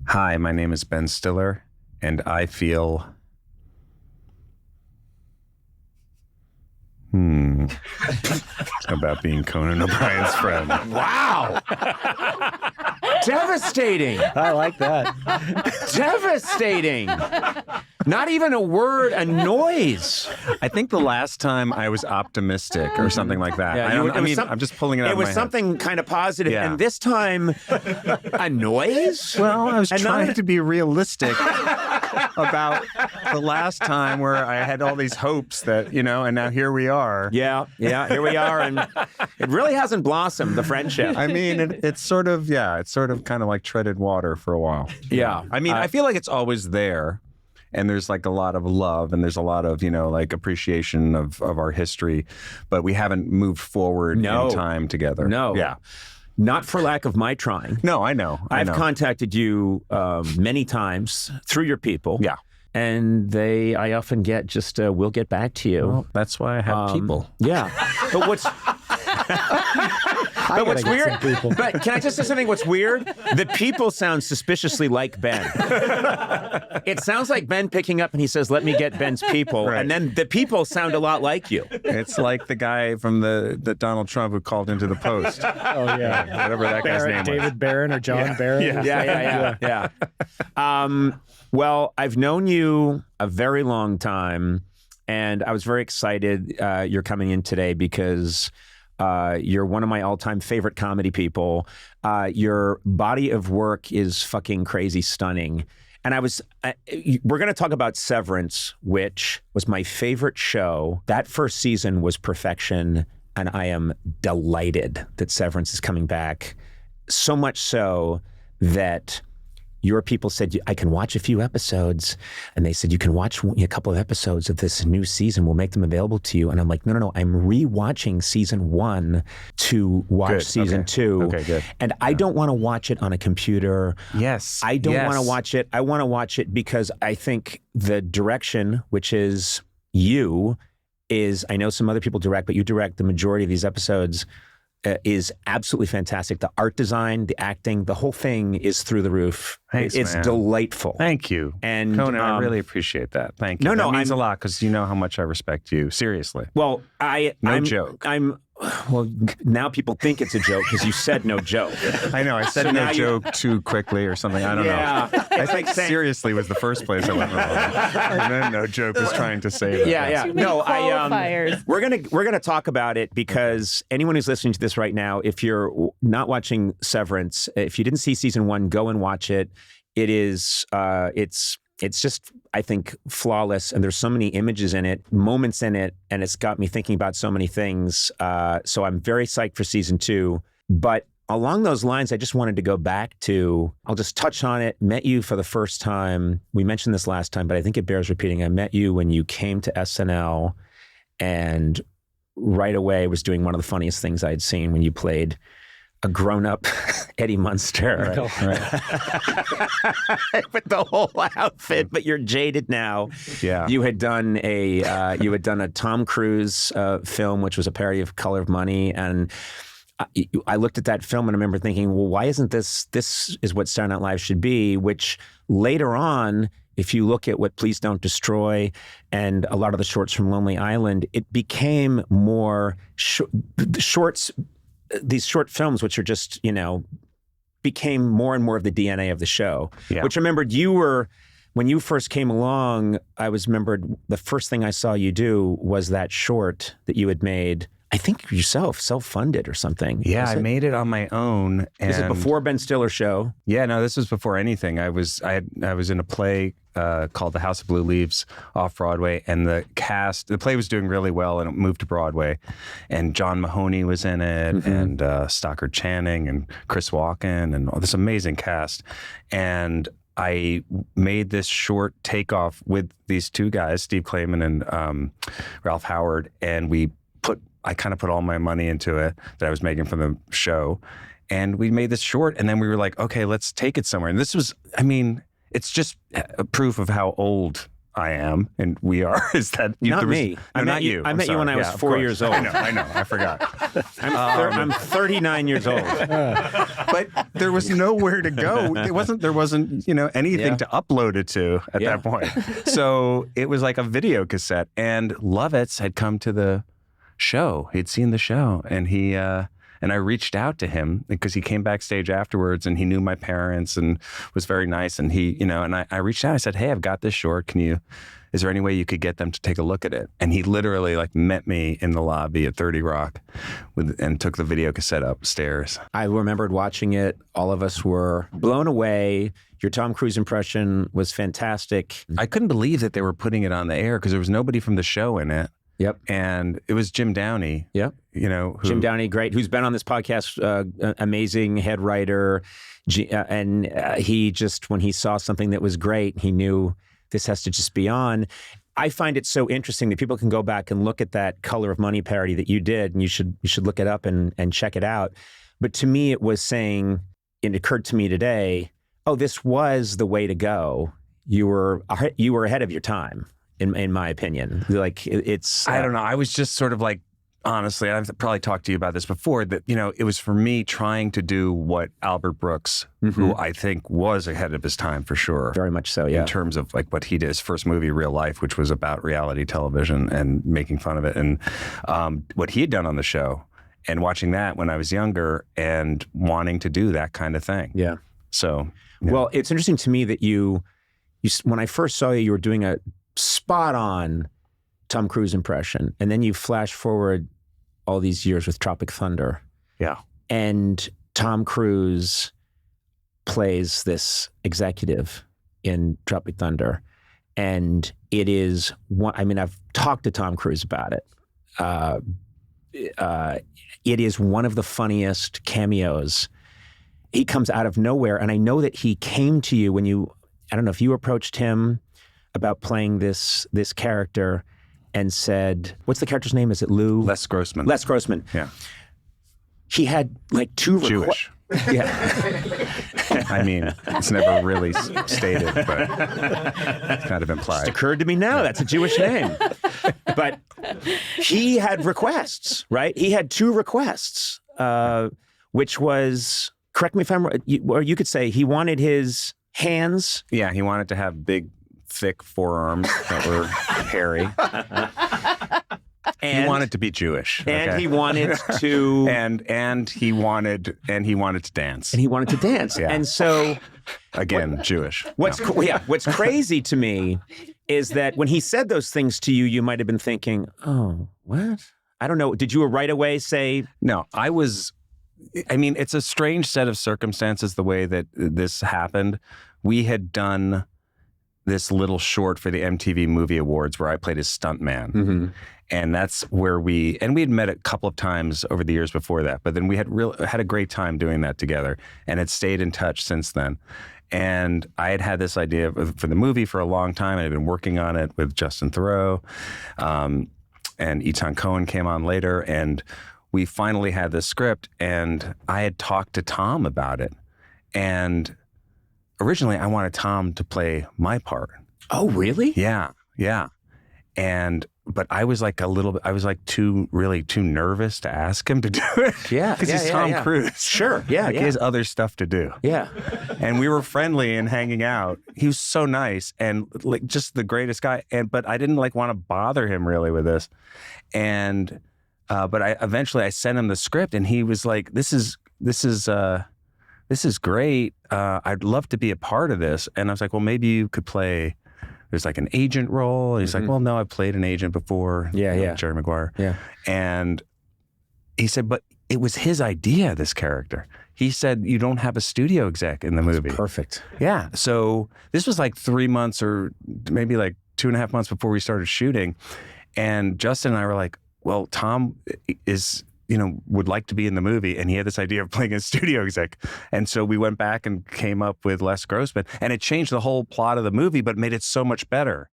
Hi, my name is Ben Stiller, and I feel... about being Conan O'Brien's friend. Wow! Devastating! I like that. Devastating! Not even a word, a noise. I think the last time I was optimistic or something like that. Yeah, I'm just pulling it out of my head. It was something kind of positive, Yeah. and this time, a noise? Well, I was And trying not- to be realistic about the last time where I had all these hopes that, and now here we are. Yeah, here we are, and it really hasn't blossomed, the friendship. I mean, it's sort of kind of like treaded water for a while. Yeah. I mean, I feel like it's always there. And there's like a lot of love and there's a lot of, like appreciation of our history, but we haven't moved forward in time together. No. Yeah. Not for lack of my trying. No, I know. I've contacted you many times through your people. Yeah. And I often get just, we'll get back to you. Well, that's why I have people. Yeah. But what's weird, but can I just say something? What's weird? The people sound suspiciously like Ben. It sounds like Ben picking up and he says, let me get Ben's people. Right. And then the people sound a lot like you. It's like the guy from the Donald Trump who called into the Post. Oh, yeah. Whatever that guy's name was. David Barron or John Barron. Yeah. Well, I've known you a very long time, and I was very excited you're coming in today because you're one of my all-time favorite comedy people. Your body of work is fucking crazy stunning. And we're going to talk about Severance, which was my favorite show. That first season was perfection, and I am delighted that Severance is coming back. So much so that your people said, I can watch a few episodes. And they said, you can watch a couple of episodes of this new season. We'll make them available to you. And I'm like, no. I'm rewatching season 1 to watch season 2. Okay, good. And I don't want to watch it on a computer. Yes. I don't want to watch it. I want to watch it because I think the direction, which is I know some other people direct, but you direct the majority of these episodes, is absolutely fantastic. The art design, the acting, the whole thing is through the roof. Thanks, it's man. Delightful. Thank you. And Conan, I really appreciate that. Thank you. That means a lot because you know how much I respect you. Seriously. Well, No joke. Well, now people think it's a joke because you said no joke. I know. I said no joke too quickly or something. I don't know. I think seriously was the first place I went wrong. And then no joke was trying to say that. Yeah. Too many qualifiers. We're gonna talk about it because anyone who's listening to this right now, if you're not watching Severance, if you didn't see season 1, go and watch it. It is it's just, I think, flawless. And there's so many images in it, moments in it, and it's got me thinking about so many things. So I'm very psyched for season 2. But along those lines, I just wanted to go back to, I'll just touch on it. Met you for the first time. We mentioned this last time, but I think it bears repeating. I met you when you came to SNL and right away was doing one of the funniest things I'd seen when you played a grown-up Eddie Munster. Right. With the whole outfit, but you're jaded now. Yeah. You had done a Tom Cruise film, which was a parody of Color of Money, and I looked at that film and I remember thinking, well, why isn't this is what Saturday Night Live should be, which later on, if you look at what Please Don't Destroy and a lot of the shorts from Lonely Island, it became more shorts. These short films, which are just, became more and more of the DNA of the show. Yeah. Which I remembered when you first came along, remembered the first thing I saw you do was that short that you had made, I think yourself, self-funded or something. Yeah, I made it on my own. And is it before Ben Stiller show? Yeah, no, this was before anything. I was in a play called The House of Blue Leaves off Broadway, and the play was doing really well, and it moved to Broadway, and John Mahoney was in it, and Stockard Channing, and Chris Walken, and all this amazing cast, and I made this short takeoff with these two guys, Steve Clayman and Ralph Howard, and I kind of put all my money into it that I was making from the show, and we made this short, and then we were like, okay, let's take it somewhere, and this was, it's just a proof of how old I am and we are is that not me. No, not you. I met you when I was 4 years old. I know. I forgot. I'm 39 years old. But there was nowhere to go. There wasn't anything to upload it to at that point. So it was like a video cassette. And Lovitz had come to the show. He'd seen the show, and I reached out to him because he came backstage afterwards and he knew my parents and was very nice. And I reached out. I said, "Hey, I've got this short. Is there any way you could get them to take a look at it?" And he literally met me in the lobby at 30 Rock and took the video cassette upstairs. I remembered watching it. All of us were blown away. Your Tom Cruise impression was fantastic. I couldn't believe that they were putting it on the air because there was nobody from the show in it. Yep. And it was Jim Downey. Yep. Jim Downey, great, who's been on this podcast, amazing head writer. And he just, when he saw something that was great, he knew this has to just be on. I find it so interesting that people can go back and look at that Color of Money parody that you did, and you should look it up and check it out. But to me, it was saying, it occurred to me today, oh, this was the way to go. You were ahead of your time. In my opinion, it's. I don't know. I was just sort of honestly, I've probably talked to you about this before, that, it was for me trying to do what Albert Brooks, who I think was ahead of his time for sure. Very much so, yeah. In terms of what he did, his first movie, Real Life, which was about reality television and making fun of it. And what he had done on the show and watching that when I was younger and wanting to do that kind of thing. Yeah. So. Well, it's interesting to me that you when I first saw you were doing a spot on Tom Cruise impression. And then you flash forward all these years with Tropic Thunder. Yeah. And Tom Cruise plays this executive in Tropic Thunder. And it is I've talked to Tom Cruise about it. It is one of the funniest cameos. He comes out of nowhere. And I know that he came to you I don't know if you approached him about playing this character and said, what's the character's name? Is it Lou? Les Grossman. Les Grossman. Yeah. He had two Jewish. Yeah. I mean, it's never really stated, but it's kind of implied. It occurred to me now. That's a Jewish name. But he had requests, right? He had two requests, which was, correct me if I'm right, or you could say he wanted his hands. Yeah, he wanted to have big, thick forearms that were hairy. And he wanted to be Jewish. And he wanted to and he wanted to dance. And he wanted to dance. Yeah. And so Jewish. What's crazy to me is that when he said those things to you, you might have been thinking, "Oh, what?" I don't know. Did you right away say? No, it's a strange set of circumstances the way that this happened. We had done this little short for the MTV Movie Awards where I played his stuntman. Mm-hmm. And that's where we had met a couple of times over the years before that, but then we had a great time doing that together and had stayed in touch since then. And I had this idea for the movie for a long time. I had been working on it with Justin Theroux, and Eitan Cohen came on later, and we finally had this script, and I had talked to Tom about it. And originally I wanted Tom to play my part. Oh, really? Yeah. But I was too nervous to ask him to do it. Yeah. Because he's Tom Cruise. Sure. Yeah. He has other stuff to do. Yeah. And we were friendly and hanging out. He was so nice and just the greatest guy. But I didn't want to bother him really with this. And but I eventually sent him the script and he was like, this is great. I'd love to be a part of this. And I was like, well, maybe you could play. There's an agent role. And he's like, well, no, I've played an agent before. Yeah. Jerry Maguire. Yeah. And he said, but it was his idea, this character. He said, you don't have a studio exec in the movie. Perfect. Yeah. So this was 3 months or maybe 2.5 months before we started shooting. And Justin and I were like, well, Tom is, would like to be in the movie. And he had this idea of playing a studio exec. And so we went back and came up with Les Grossman. And it changed the whole plot of the movie, but made it so much better.